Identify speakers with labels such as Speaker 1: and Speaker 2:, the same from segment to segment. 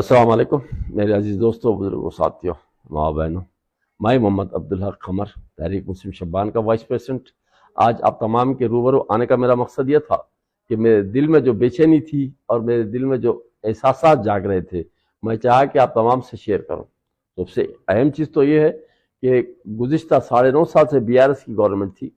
Speaker 1: السلام علیکم میرے عزیز دوستوں، بزرگوں، ساتھیوں، ماں بہنوں۔ میں محمد عبدالحق قمر، تحریک مسلم شبان کا وائس پریزیڈنٹ۔ آج آپ تمام کے روبرو آنے کا میرا مقصد یہ تھا کہ میرے دل میں جو بے چینی تھی اور میرے دل میں جو احساسات جاگ رہے تھے، میں چاہا کہ آپ تمام سے شیئر کروں۔ سب سے اہم چیز تو یہ ہے کہ گزشتہ 9.5 سال سے BRS کی گورنمنٹ تھی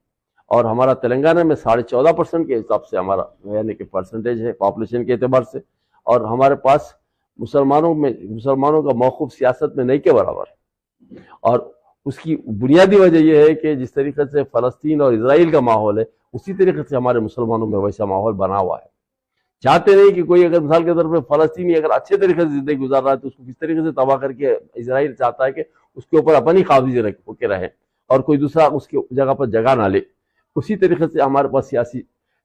Speaker 1: اور ہمارا تلنگانہ میں 14.5% کے حساب سے ہمارا یعنی کہ پرسنٹیج ہے پاپولیشن کے اعتبار سے، اور ہمارے پاس مسلمانوں کا موقف سیاست میں نہیں کے برابر ہے۔ اور اس کی بنیادی وجہ یہ ہے کہ جس طریقے سے فلسطین اور اسرائیل کا ماحول ہے، اسی طریقے سے ہمارے مسلمانوں میں ویسا ماحول بنا ہوا ہے۔ چاہتے نہیں کہ کوئی اگر مثال کے طور پہ فلسطینی اگر اچھے طریقے سے زندگی گزار رہا ہے تو اس کو کس طریقے سے تباہ کر کے اسرائیل چاہتا ہے کہ اس کے اوپر اپنی قابضی ہو کے رہے اور کوئی دوسرا اس کی جگہ پر جگہ نہ لے۔ اسی طریقے سے ہمارے پاس سیاسی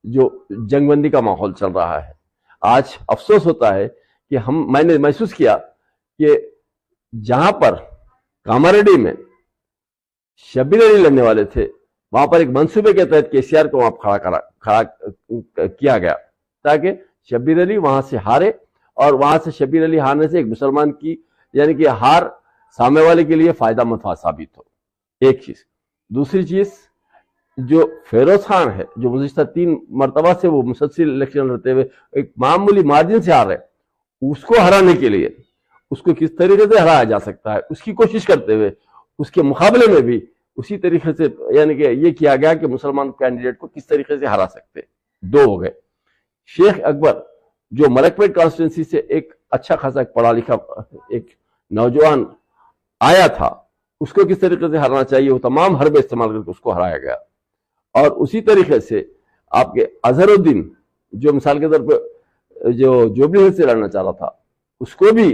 Speaker 1: جو جنگ بندی کا ماحول چل رہا ہے۔ آج افسوس ہوتا ہے کہ میں نے محسوس کیا کہ جہاں پر کاماریڈی میں شبیر علی لڑنے والے تھے، وہاں پر ایک منصوبے کے تحت KCR کو وہاں کھڑا کیا گیا تاکہ شبیر علی وہاں سے ہارے، اور وہاں سے شبیر علی ہارنے سے ایک مسلمان کی یعنی کہ ہار سامنے والے کے لیے فائدہ مند ثابت ہو۔ ایک چیز۔ دوسری چیز، جو فیروز خان ہے جو گزشتہ 3 مرتبہ سے وہ مسلسل الیکشن لڑتے ہوئے ایک معمولی مارجن سے ہار رہے، اس کو ہرانے کے لیے اس کو کس طریقے سے ہرایا جا سکتا ہے اس کی کوشش کرتے ہوئے اس کے مقابلے میں بھی اسی طریقے سے یعنی کہ یہ کیا گیا کہ مسلمان کینڈیڈیٹ کو کس طریقے سے ہرا سکتے۔ 2 ہو گئے۔ شیخ اکبر جو ملک پیٹ کانسٹیٹنسی سے ایک اچھا خاصا پڑھا لکھا ایک نوجوان آیا تھا، اس کو کس طریقے سے ہرانا چاہیے، وہ تمام حربے استعمال کر کے اس کو ہرایا گیا۔ اور اسی طریقے سے آپ کے اظہر الدین جو مثال کے طور پہ جو جوبلی ہلز سے لڑنا چاہ رہا تھا، اس کو بھی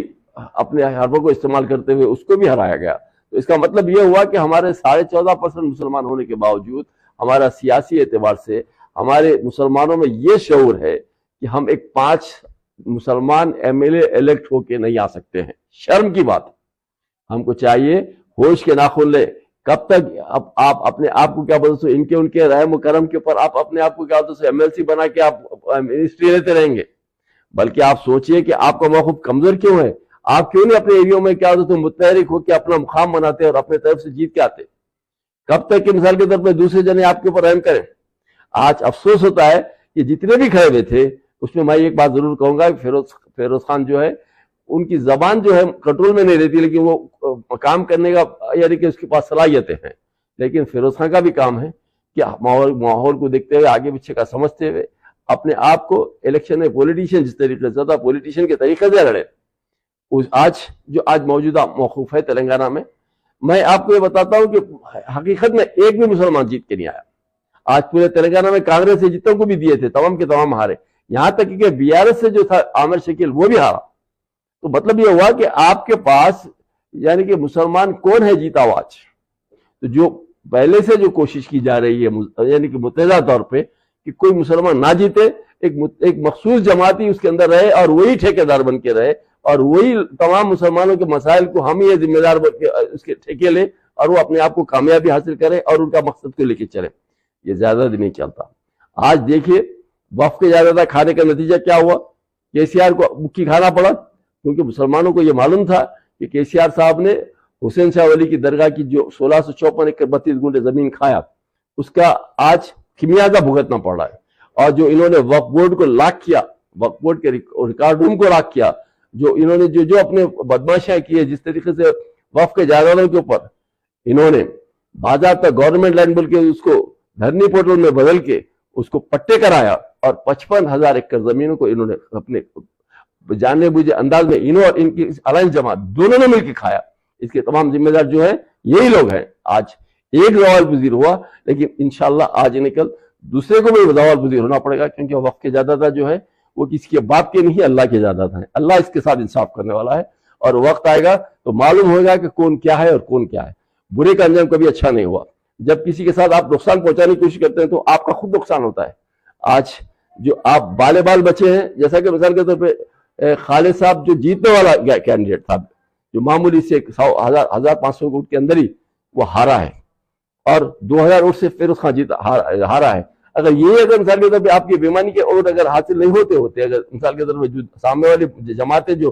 Speaker 1: اپنے حربوں کو استعمال کرتے ہوئے اس کو بھی ہرایا گیا۔ تو اس کا مطلب یہ ہوا کہ ہمارے 14.5% مسلمان ہونے کے باوجود ہمارا سیاسی اعتبار سے ہمارے مسلمانوں میں یہ شعور ہے کہ ہم ایک 5 مسلمان MLA الیکٹ ہو کے نہیں آ سکتے ہیں۔ شرم کی بات۔ ہم کو چاہیے ہوش کے ناخن لے۔ کب تک آپ اپنے آپ کو کیا بولتے ہیں، ان کے رحم و کرم کے اوپر آپ اپنے آپ کو کیا بولتے ہیں MLC بنا کے آپ منسٹری لیتے رہیں گے؟ بلکہ آپ سوچئے کہ آپ کا موقف کمزور کیوں ہے، آپ کیوں نہیں اپنے ایریوں میں کیا ہوتا ہے متحرک ہو کے اپنا مقام بناتے اور اپنے طرف سے جیت کے آتے؟ کب تک کہ مثال کے طور پہ دوسرے جنے آپ کے اوپر رحم کریں؟ آج افسوس ہوتا ہے کہ جتنے بھی کھڑے ہوئے تھے اس میں میں ایک بات ضرور کہوں گا کہ فیروز خان جو ہے ان کی زبان جو ہے کنٹرول میں نہیں رہتی، لیکن وہ کام کرنے کا یعنی کہ اس کے پاس صلاحیتیں ہیں۔ لیکن فیروز خان کا بھی کام ہے کہ ماحول کو دیکھتے ہوئے آگے پیچھے کا سمجھتے ہوئے اپنے آپ کو الیکشن میں پولیٹیشین جس طریقے سے تھا پولیٹیشین کے طریقے سے لڑے۔ آج موجودہ موقف ہے تلنگانہ میں آپ کو یہ بتاتا ہوں کہ حقیقت میں ایک بھی مسلمان جیت کے نہیں آیا۔ آج پورے تلنگانہ میں کانگریس سے جتوں کو بھی دیے تھے تمام کے تمام ہارے، یہاں تک کہ BRS سے جو تھا عامر شکیل وہ بھی ہارا۔ تو مطلب یہ ہوا کہ آپ کے پاس یعنی کہ مسلمان کون ہے جیتا ہوا آج؟ تو جو پہلے سے جو کوشش کی جا رہی ہے یعنی کہ متحدہ طور پہ کہ کوئی مسلمان نہ جیتے، ایک مخصوص جماعتی اس کے اندر رہے اور وہی ٹھیکیدار بن کے رہے اور وہی تمام مسلمانوں کے مسائل کو ہم ہی ذمہ دار بن کے اس کے ٹھیکے لے اور وہ اپنے آپ کو کامیابی حاصل کرے اور ان کا مقصد کو لے کے چلے، یہ زیادہ نہیں چلتا۔ آج دیکھیے وقف کے زیادہ کھانے کا نتیجہ کیا ہوا، KCR کو مکھی کھانا پڑا، کیونکہ مسلمانوں کو یہ معلوم تھا کہ KCR صاحب نے حسین شاہ ولی کی درگاہ کی جو 1654 ایکڑ 32 گنٹے زمین کھایا، اس کا آج خمیازہ بھگتنا پڑ رہا ہے۔ اور جو انہوں نے وقف بورڈ کو لاک کیا، وقف بورڈ کے ریکارڈ روم کو لاک کیا، جو انہوں نے جو اپنے بدماشیاں کی ہے، جس طریقے سے وقف کے جائیدادوں کے اوپر انہوں نے باضابطہ گورنمنٹ لینڈ بول کے اس کو دھرنی پورٹل میں بدل کے اس کو پٹے کرایا اور 55,000 ایکڑ زمینوں کو انہوں نے اپنے جانے بوجھے انداز میں انہوں اور ان کی الائنس جماعت دونوں نے مل کے کھایا۔ اس کے تمام ذمہ دار جو ہے یہی لوگ ہیں۔ آج ایک زوال پذیر ہوا، لیکن انشاءاللہ آج نکل دوسرے کو بھی زوال پذیر ہونا پڑے گا، کیونکہ وقف کے جائیداد جو ہے وہ کسی کے باپ کے نہیں، اللہ کے جائیداد ہیں۔ اللہ اس کے ساتھ انصاف کرنے والا ہے اور وقت آئے گا تو معلوم ہوگا کہ کون کیا ہے اور کون کیا ہے۔ برے کا انجام کبھی اچھا نہیں ہوا۔ جب کسی کے ساتھ آپ نقصان پہنچانے کی کوشش کرتے ہیں تو آپ کا خود نقصان ہوتا ہے۔ آج جو آپ بال بچے ہیں، جیسا کہ مثال کے طور پہ خالد صاحب جو جیتنے والا کینڈیڈیٹ تھا، جو معمولی سے 1,500 ووٹ کے اندر ہی وہ ہارا ہے، اور 2000 ووٹ سے فیروز خان ہارا ہے۔ اگر مثال کے طور پہ آپ کی بےمانی کے ووٹ اگر حاصل نہیں ہوتے اگر مثال کے طور پہ جو سامنے والی جماعتیں جو